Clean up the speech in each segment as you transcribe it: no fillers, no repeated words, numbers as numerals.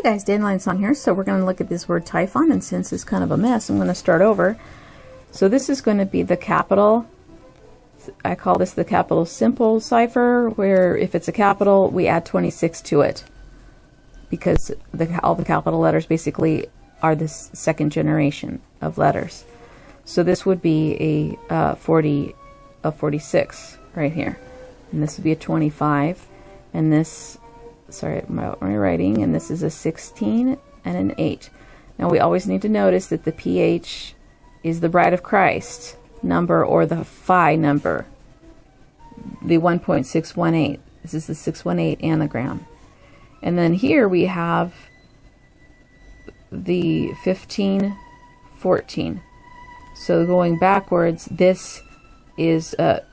guys, Dandelion's on here. So we're going to look at this word Typhon, and since it's kind of a mess, I'm going to start over. So this is going to be the capital. I call this the capital simple cipher, where if it's a capital, we add 26 to it, because all the capital letters basically are this second generation of letters. So this would be a 46 right here, and this would be a 25, and this, sorry, my writing, and this is a 16 and an 8. Now we always need to notice that the PH is the Bride of Christ number, or the Phi number, the 1.618. This is the 618 anagram. And then here we have the 1514. So going backwards, this is the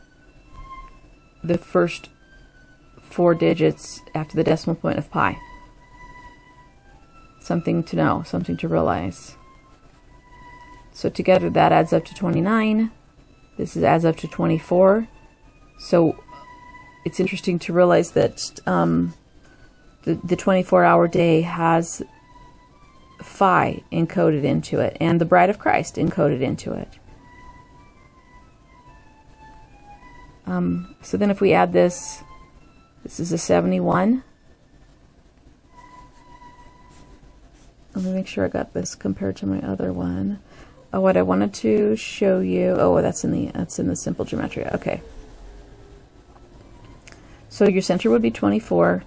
first 4 digits after the decimal point of pi. Something to know, something to realize. So together that adds up to 29. This adds up to 24. So it's interesting to realize that the 24-hour day has Phi encoded into it, and the Bride of Christ encoded into it. So then if we add this, this is a 71. Let me make sure I got this compared to my other one. Oh, what I wanted to show you, oh, that's in the simple gematria. Okay. So your center would be 24,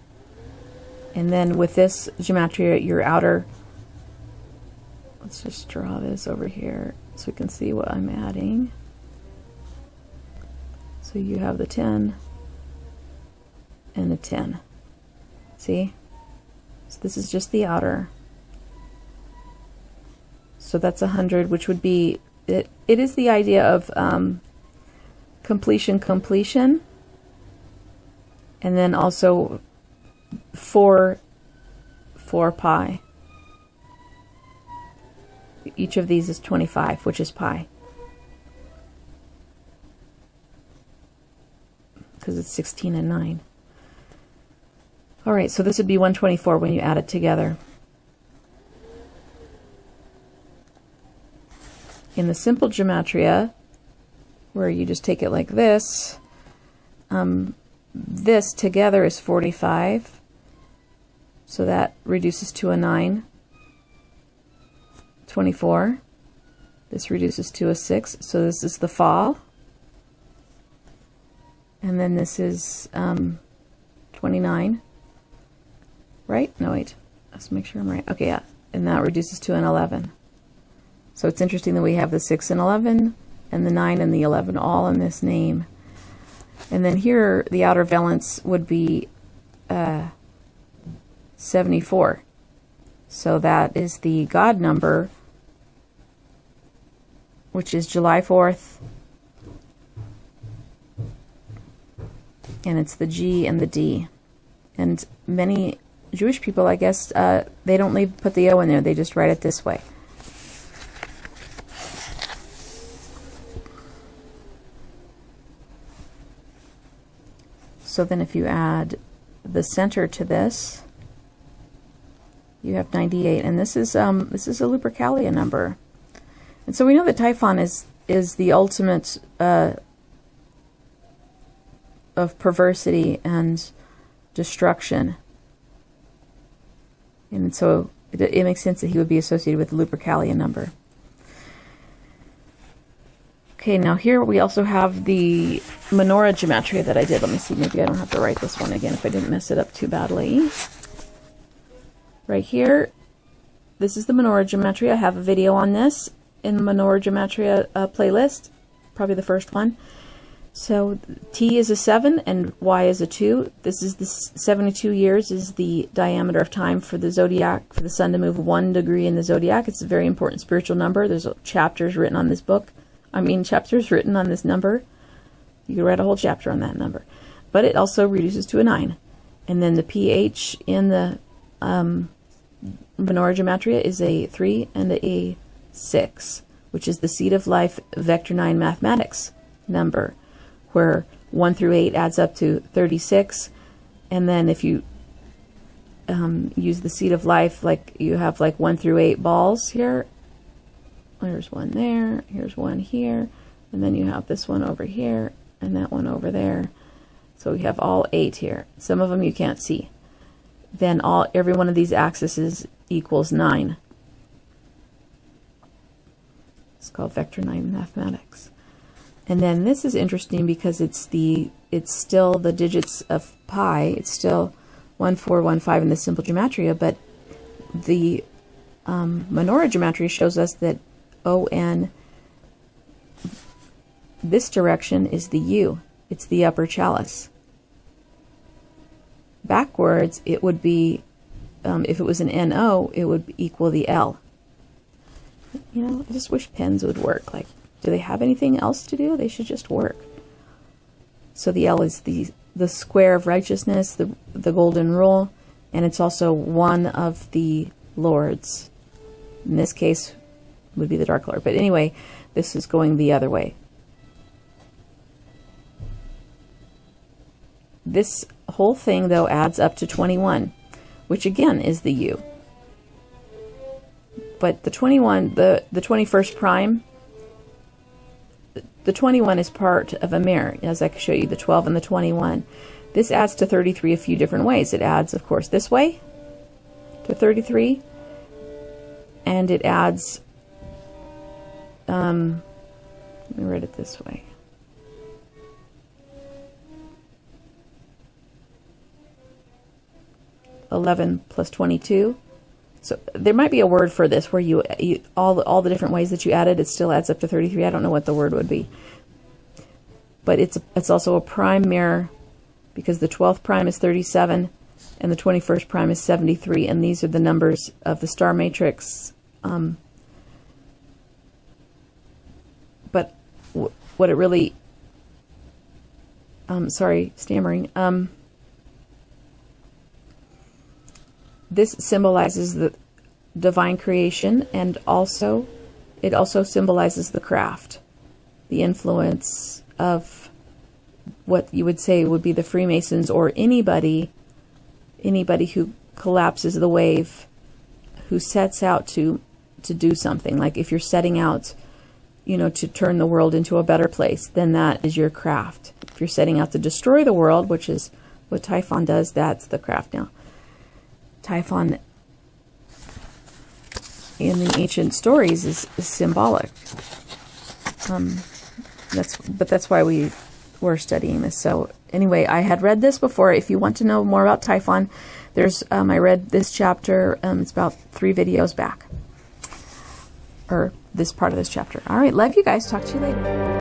and then with this gematria, your outer, let's just draw this over here so we can see what I'm adding. So you have the 10 and a 10. See? So this is just the outer. So that's 100, which would be, it is the idea of completion, and then also 4 pi. Each of these is 25, which is pi, because it's 16 and 9. All right, so this would be 124 when you add it together. In the simple gematria, where you just take it like this, this together is 45, so that reduces to a 9. 24, this reduces to a 6, so this is the fall, and then this is 29, right? No, wait, let's make sure I'm right. Okay, yeah, and that reduces to an 11. So it's interesting that we have the 6 and 11, and the 9 and the 11 all in this name. And then here, the outer valence would be 74. So that is the God number, which is July 4th. And it's the G and the D. And many Jewish people, I guess, they don't put the O in there. They just write it this way. So then if you add the center to this, you have 98, and this is a Lupercalia number. And so we know that Typhon is the ultimate of perversity and destruction. And so it makes sense that he would be associated with the Lupercalia number. Okay, now here we also have the menorah gematria that I did. Let me see, maybe I don't have to write this one again if I didn't mess it up too badly. Right here, this is the menorah gematria. I have a video on this in the menorah gematria playlist, probably the first one. So T is a 7 and Y is a 2. This is the 72 years is the diameter of time for the zodiac, for the sun to move 1 degree in the zodiac. It's a very important spiritual number. There's chapters written on this book. Chapters written on this number. You can write a whole chapter on that number. But it also reduces to a 9. And then the pH in the menorah gematria is a 3 and a 6, which is the seed of life vector 9 mathematics number, where 1 through 8 adds up to 36. And then if you use the seed of life, like you have like 1 through 8 balls here. There's one there, here's one here, and then you have this one over here, and that one over there. So we have all 8 here. Some of them you can't see. Then every one of these axes equals 9. It's called vector 9 mathematics. And then this is interesting because it's still the digits of pi. It's still 1, 4, 1, 5 in the simple gematria, but the menorah gematria shows us that ON, this direction is the U. It's the upper chalice. Backwards, it would be, if it was an NO, it would equal the L. You know, I just wish pens would work. Like, do they have anything else to do? They should just work. So the L is the square of righteousness, the golden rule, and it's also one of the lords. In this case, would be the Dark Lord. But anyway, this is going the other way. This whole thing, though, adds up to 21, which again is the U. But the 21, the 21st prime, the 21 is part of a mirror, as I can show you, the 12 and the 21. This adds to 33 a few different ways. It adds, of course, this way to 33, and it adds, let me write it this way. (11 plus 22). So there might be a word for this where you all the different ways that you added, it still adds up to 33. I don't know what the word would be. But it's also a prime mirror because the 12th prime is 37 and the 21st prime is 73, and these are the numbers of the star matrix. But what it really, sorry, stammering. This symbolizes the divine creation, and also it also symbolizes the craft, the influence of what you would say would be the Freemasons, or anybody who collapses the wave, who sets out to do something. Like if you're setting out, you know, to turn the world into a better place, then that is your craft. If you're setting out to destroy the world, which is what Typhon does, that's the craft. Now, Typhon in the ancient stories is symbolic. That's why we were studying this. So anyway, I had read this before. If you want to know more about Typhon, there's I read this chapter. It's about 3 videos back, or this part of this chapter. All right, love you guys. Talk to you later.